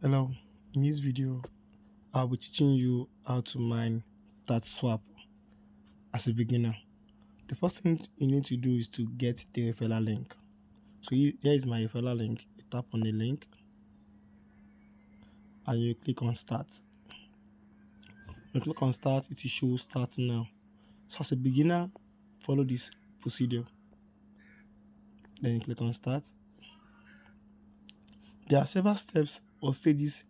Hello, in this video, I'll be teaching you how to mine TATSWAP as a beginner. The first thing you need to do is to get the referral link. So here is my referral link. You tap on the link and you click on start. You click on start, it will show start now. So as a beginner, follow this procedure. Then you click on start. There are several steps or stages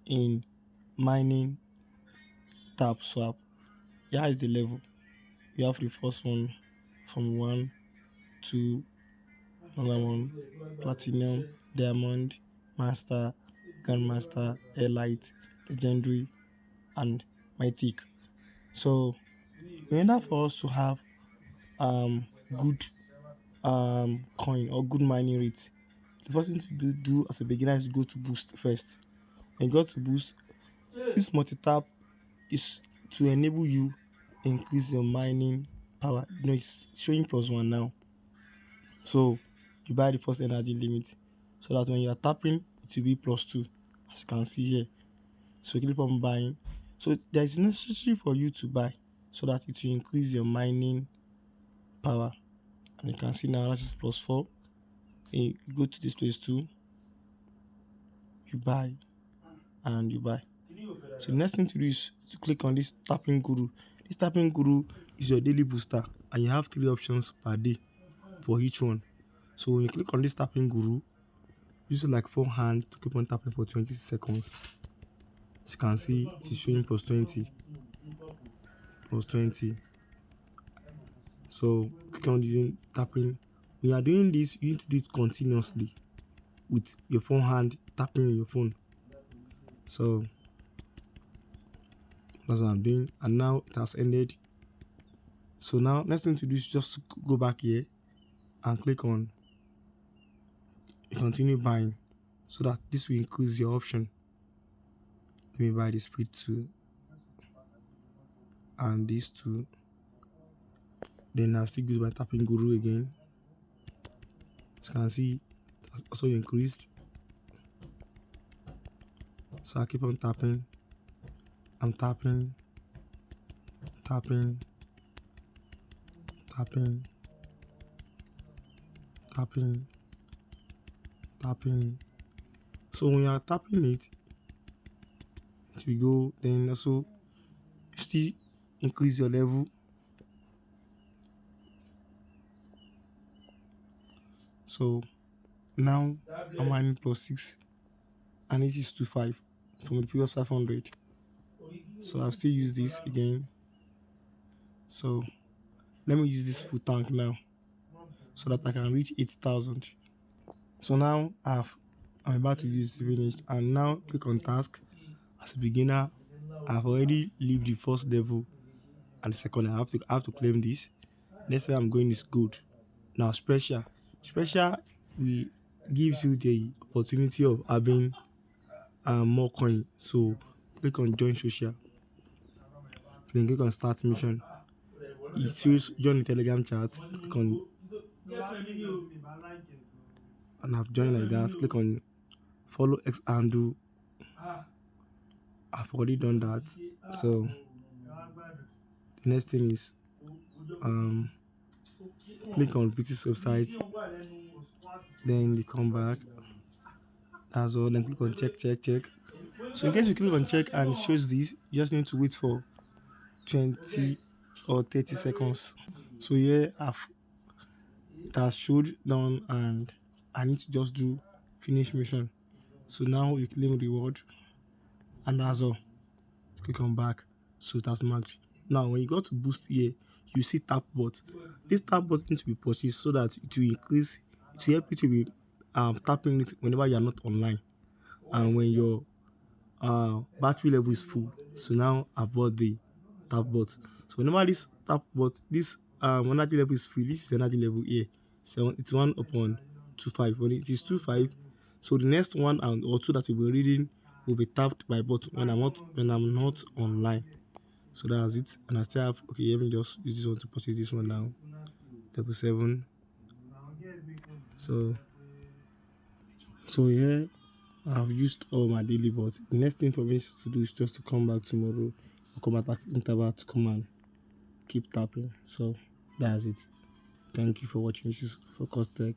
in mining TATSWAP. Here is the level. You have the first one from 1 to another one, platinum, diamond, master, grandmaster, elite, legendary, and mythic. So in order for us to have good coin or good mining rate, the first thing to do as a beginner is go to boost first. When you go to boost, this multi-tap is to enable you increase your mining power. It's showing +1 now. So you buy the first energy limit so that when you are tapping, it will be +2, as you can see here. So you click on buying. So there is necessary for you to buy so that it will increase your mining power. And you can see now that is +4. And you go to this place too, you buy and you buy. So the next thing to do is to click on this tapping guru. This tapping guru is your daily booster, and you have 3 options per day for each one. So when you click on this tapping guru, use it like forehand to keep on tapping for 20 seconds. As you can see, it is showing +20. So click on using tapping. When you are doing this, you need to do it continuously with your forehand tapping on your phone. So that's what I'm doing, and now it has ended. So now next thing to do is just go back here and click on continue buying so that this will increase your option. Let me buy the speed 2 and these 2. Then I'll still use my tapping guru again. As you can see, it has also increased. So I keep on tapping. I'm tapping. So when you are tapping it will go. Then also still increase your level. So now I'm mining +6 and it is 25 from the previous 500. So I'll still use this again. So let me use this full tank now so that I can reach 8,000. So now I'm about to use the finish, and now click on task. As a beginner, I've already leave the first level and the second. I have to claim this. Next time I'm going is good. Now special will gives you the opportunity of having more coin. So click on join social, then click on start mission. It says join the Telegram chat. Click on and I've joined like that. Click on follow X handle. I've already done that. So the next thing is click on VT's website, then you come back. That's all. Then click on check. So in case you click on check and it shows this, you just need to wait for 20 or 30 seconds. So here it has showed down and I need to just do finish mission. So now you claim reward and that's all. Click on back, so it has marked. Now when you go to boost here, you see tap bot. This tap bot needs to be purchased so that it will increase, it will help you to be tapping it whenever you are not online and when your battery level is full. So now I bought the tap bot. So whenever this tap bot, this energy level is free, this is energy level here. So it's 1/25. When it is 25, so the next one or two that you'll be reading will be tapped by bot when I'm not online. So that's it. And I still have, okay, let me just use this one to purchase this one now. Level 7. So here I've used all my daily, but the next thing for me to do is just to come back tomorrow or come back at interval to come and keep tapping. So that's it. Thank you for watching. This is Focus Tech.